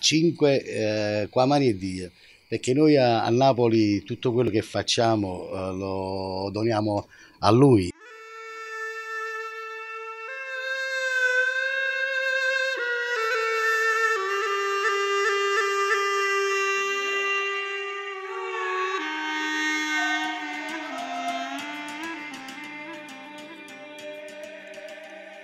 5 qua mani e Dio, perché noi a Napoli tutto quello che facciamo lo doniamo a lui.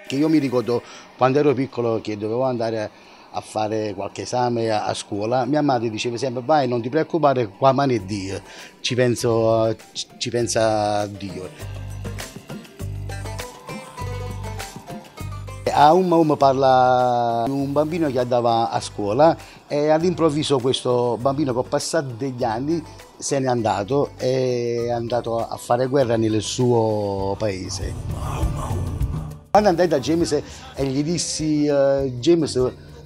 Che io mi ricordo quando ero piccolo che dovevo andare a fare qualche esame a scuola, mia madre diceva sempre vai, non ti preoccupare, qua mani e Dio, ci pensa Dio. A Umma parla di un bambino che andava a scuola e all'improvviso questo bambino con il passare degli anni se n'è andato e è andato a fare guerra nel suo paese. Quando andai da James e gli dissi James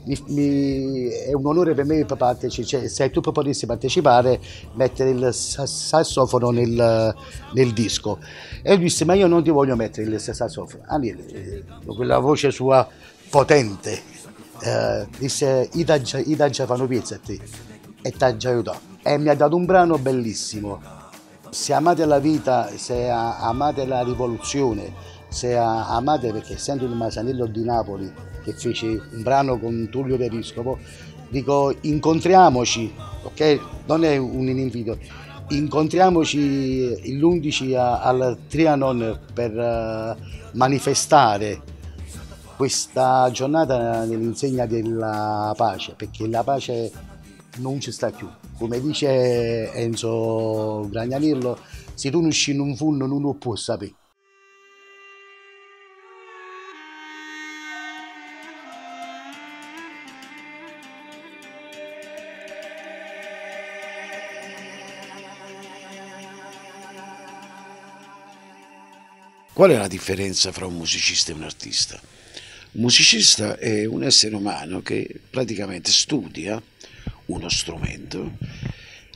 è un onore per me partecipare, se tu potessi partecipare, mettere il sassofono nel disco. E lui disse ma io non ti voglio mettere il sassofono. Quella voce sua potente disse io già fanno pizza a te e ti già aiutato. E mi ha dato un brano bellissimo. Se amate la vita, se amate la rivoluzione, se amate, perché essendo il Masanello di Napoli che fece un brano con Tullio Periscopo, dico incontriamoci, ok? Non è un invito, incontriamoci l'11 al Trianon per manifestare questa giornata nell'insegna della pace, perché la pace non ci sta più. Come dice Enzo Gragnanello, se tu non usci in un funno non lo puoi sapere. Qual è la differenza fra un musicista e un artista? Un musicista è un essere umano che praticamente studia uno strumento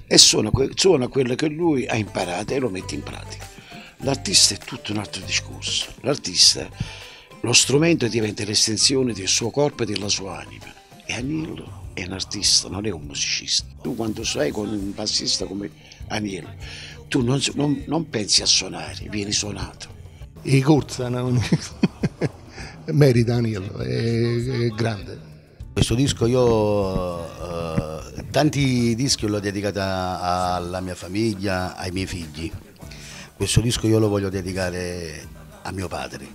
e suona quello che lui ha imparato e lo mette in pratica. L'artista è tutto un altro discorso. L'artista, lo strumento diventa l'estensione del suo corpo e della sua anima. E Aniello è un artista, non è un musicista. Tu quando sei con un bassista come Aniello, tu non pensi a suonare, vieni suonato. I corsa merita Aniello, è grande. Questo disco tanti dischi l'ho dedicato alla mia famiglia, ai miei figli. Questo disco io lo voglio dedicare a mio padre,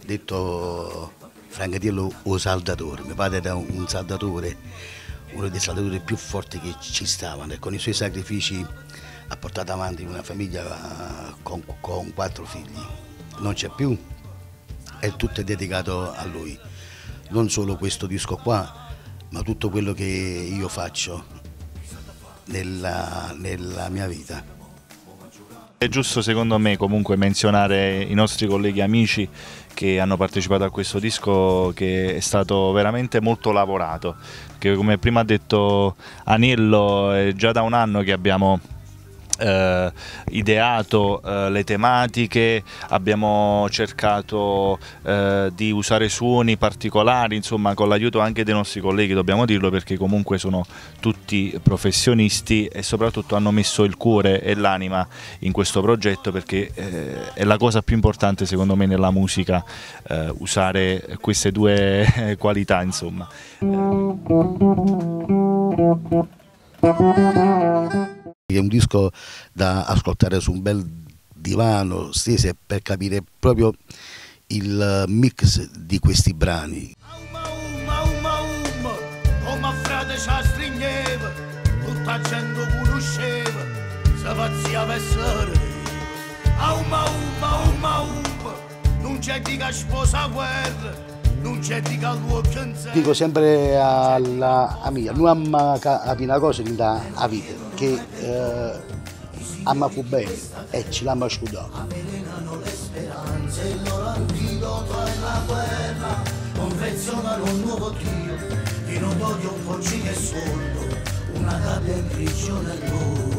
detto Francatiello o saldatore. Mio padre era un saldatore, uno dei saldatori più forti che ci stavano e con i suoi sacrifici ha portato avanti una famiglia con 4 figli. Non c'è più e tutto è dedicato a lui. Non solo questo disco qua, ma tutto quello che io faccio nella mia vita. È giusto secondo me comunque menzionare i nostri colleghi amici che hanno partecipato a questo disco, che è stato veramente molto lavorato, che come prima ha detto Aniello è già da un anno che abbiamo ideato le tematiche, abbiamo cercato di usare suoni particolari, insomma con l'aiuto anche dei nostri colleghi, dobbiamo dirlo, perché comunque sono tutti professionisti e soprattutto hanno messo il cuore e l'anima in questo progetto, perché è la cosa più importante secondo me nella musica, usare queste due qualità, insomma. È un disco da ascoltare su un bel divano steso per capire proprio il mix di questi brani. Come frate ci stringeva, tutta gente conosceva, se pazziava essere. Non c'è chi che sposa a guerra. Dico sempre alla mia, non ama capire una cosa che dà a vita, che ama più bene e ci l'ama scudato. Confezionare un nuovo Dio, in un odio un po' che solo, una gabbia in prigione a loro.